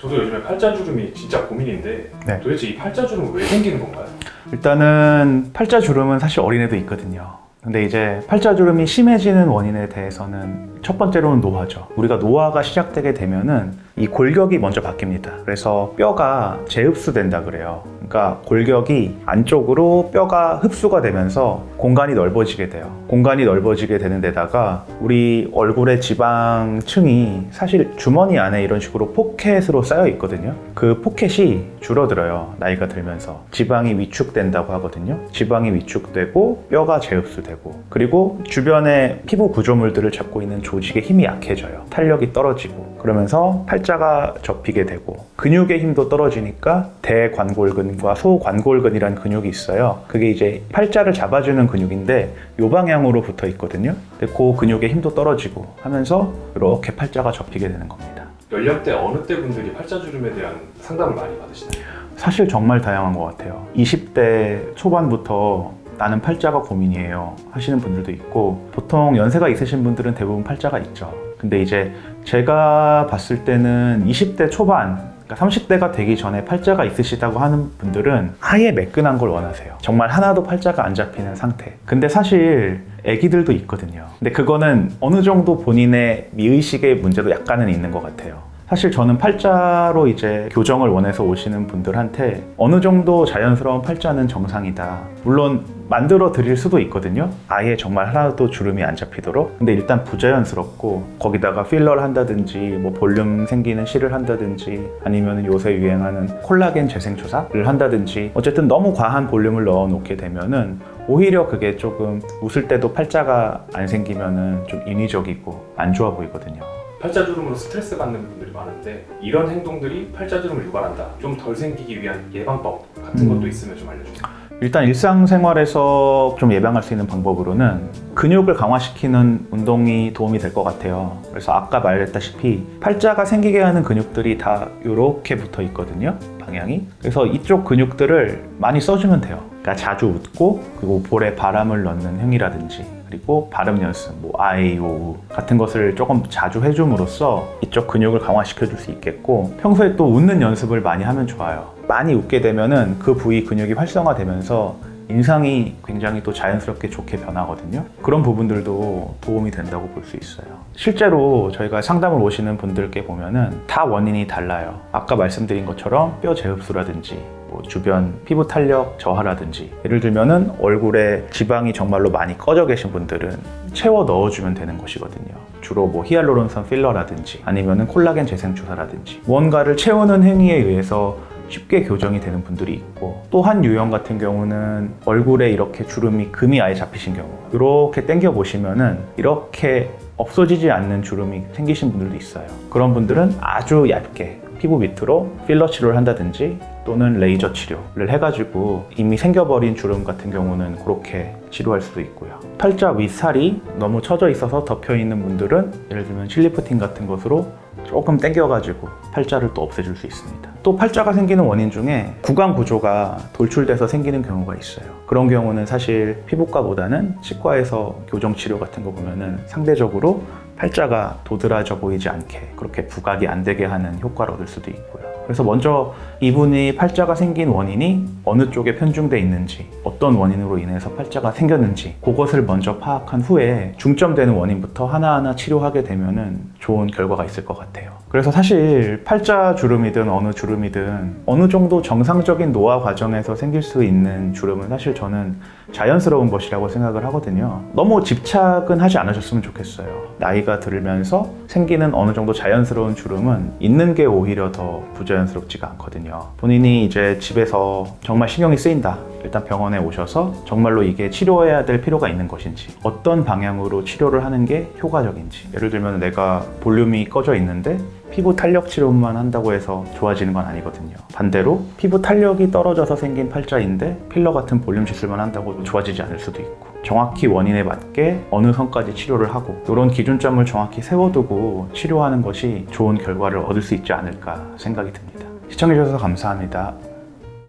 저도 요즘에 팔자주름이 진짜 고민인데 네. 도대체 이 팔자주름은 왜 생기는 건가요? 일단은 팔자주름은 사실 어린애도 있거든요. 근데 이제 팔자주름이 심해지는 원인에 대해서는 첫 번째로는 노화죠. 우리가 노화가 시작되게 되면은 이 골격이 먼저 바뀝니다. 그래서 뼈가 재흡수된다 그래요. 그러니까 골격이 안쪽으로 뼈가 흡수가 되면서 공간이 넓어지게 돼요. 공간이 넓어지게 되는 데다가 우리 얼굴의 지방층이 사실 주머니 안에 이런 식으로 포켓으로 쌓여 있거든요. 그 포켓이 줄어들어요. 나이가 들면서. 지방이 위축된다고 하거든요. 지방이 위축되고 뼈가 재흡수되고, 그리고 주변의 피부 구조물들을 잡고 있는 조직의 힘이 약해져요. 탄력이 떨어지고, 그러면서 팔자가 접히게 되고, 근육의 힘도 떨어지니까 대관골근과 소관골근이라는 근육이 있어요. 그게 이제 팔자를 잡아주는 근육인데 이 방향으로 붙어 있거든요. 근데 그 근육의 힘도 떨어지고 하면서 이렇게 팔자가 접히게 되는 겁니다. 연령대 어느 때 분들이 팔자주름에 대한 상담을 많이 받으시나요? 사실 정말 다양한 것 같아요. 20대 초반부터 나는 팔자가 고민이에요 하시는 분들도 있고, 보통 연세가 있으신 분들은 대부분 팔자가 있죠. 근데 이제 제가 봤을 때는 20대 초반, 그러니까 30대가 되기 전에 팔자가 있으시다고 하는 분들은 아예 매끈한 걸 원하세요. 정말 하나도 팔자가 안 잡히는 상태. 근데 사실 애기들도 있거든요. 근데 그거는 어느 정도 본인의 미의식의 문제도 약간은 있는 것 같아요. 사실 저는 팔자로 이제 교정을 원해서 오시는 분들한테 어느 정도 자연스러운 팔자는 정상이다. 물론 만들어 드릴 수도 있거든요. 아예 정말 하나도 주름이 안 잡히도록. 근데 일단 부자연스럽고, 거기다가 필러를 한다든지 뭐 볼륨 생기는 실을 한다든지, 아니면 요새 유행하는 콜라겐 재생주사를 한다든지, 어쨌든 너무 과한 볼륨을 넣어 놓게 되면은 오히려 그게 조금 웃을 때도 팔자가 안 생기면은 좀 인위적이고 안 좋아 보이거든요. 팔자주름으로 스트레스 받는 분들이 많은데 이런 행동들이 팔자주름을 유발한다, 좀 덜 생기기 위한 예방법 같은 것도 있으면 좀 알려주세요. 일단 일상생활에서 좀 예방할 수 있는 방법으로는 근육을 강화시키는 운동이 도움이 될 것 같아요. 그래서 아까 말했다시피 팔자가 생기게 하는 근육들이 다 이렇게 붙어 있거든요, 방향이. 그래서 이쪽 근육들을 많이 써주면 돼요. 그러니까 자주 웃고, 그리고 볼에 바람을 넣는 행위라든지, 그리고 발음 연습, 뭐 아이오우 같은 것을 조금 자주 해줌으로써 이쪽 근육을 강화시켜 줄 수 있겠고, 평소에 또 웃는 연습을 많이 하면 좋아요. 많이 웃게 되면은 그 부위 근육이 활성화되면서 인상이 굉장히 또 자연스럽게 좋게 변하거든요. 그런 부분들도 도움이 된다고 볼 수 있어요. 실제로 저희가 상담을 오시는 분들께 보면은 다 원인이 달라요. 아까 말씀드린 것처럼 뼈 재흡수라든지, 뭐 주변 피부 탄력 저하라든지, 예를 들면은 얼굴에 지방이 정말로 많이 꺼져 계신 분들은 채워 넣어주면 되는 것이거든요. 주로 뭐 히알루론산 필러라든지, 아니면은 콜라겐 재생 주사라든지, 무언가를 채우는 행위에 의해서 쉽게 교정이 되는 분들이 있고, 또 한 유형 같은 경우는 얼굴에 이렇게 주름이 금이 아예 잡히신 경우, 이렇게 당겨 보시면은 이렇게 없어지지 않는 주름이 생기신 분들도 있어요. 그런 분들은 아주 얇게 피부 밑으로 필러 치료를 한다든지, 또는 레이저 치료를 해가지고 이미 생겨버린 주름 같은 경우는 그렇게 치료할 수도 있고요. 팔자 윗살이 너무 처져 있어서 덮여 있는 분들은 예를 들면 실리프팅 같은 것으로 조금 당겨가지고 팔자를 또 없애줄 수 있습니다. 또 팔자가 생기는 원인 중에 구강 구조가 돌출돼서 생기는 경우가 있어요. 그런 경우는 사실 피부과보다는 치과에서 교정 치료 같은 거 보면은 상대적으로 팔자가 도드라져 보이지 않게, 그렇게 부각이 안 되게 하는 효과를 얻을 수도 있고요. 그래서 먼저 이분이 팔자가 생긴 원인이 어느 쪽에 편중돼 있는지, 어떤 원인으로 인해서 팔자가 생겼는지, 그것을 먼저 파악한 후에 중점되는 원인부터 하나하나 치료하게 되면은 좋은 결과가 있을 것 같아요. 그래서 사실 팔자 주름이든 어느 주름이든 어느 정도 정상적인 노화 과정에서 생길 수 있는 주름은 사실 저는 자연스러운 것이라고 생각을 하거든요. 너무 집착은 하지 않으셨으면 좋겠어요. 나이가 들면서 생기는 어느 정도 자연스러운 주름은 있는 게 오히려 더 부자연스럽지가 않거든요. 본인이 이제 집에서 정말 신경이 쓰인다, 일단 병원에 오셔서 정말로 이게 치료해야 될 필요가 있는 것인지, 어떤 방향으로 치료를 하는 게 효과적인지, 예를 들면 내가 볼륨이 꺼져 있는데 피부 탄력 치료만 한다고 해서 좋아지는 건 아니거든요. 반대로 피부 탄력이 떨어져서 생긴 팔자인데 필러 같은 볼륨 시술만 한다고 좋아지지 않을 수도 있고, 정확히 원인에 맞게 어느 선까지 치료를 하고, 이런 기준점을 정확히 세워두고 치료하는 것이 좋은 결과를 얻을 수 있지 않을까 생각이 듭니다. 시청해주셔서 감사합니다.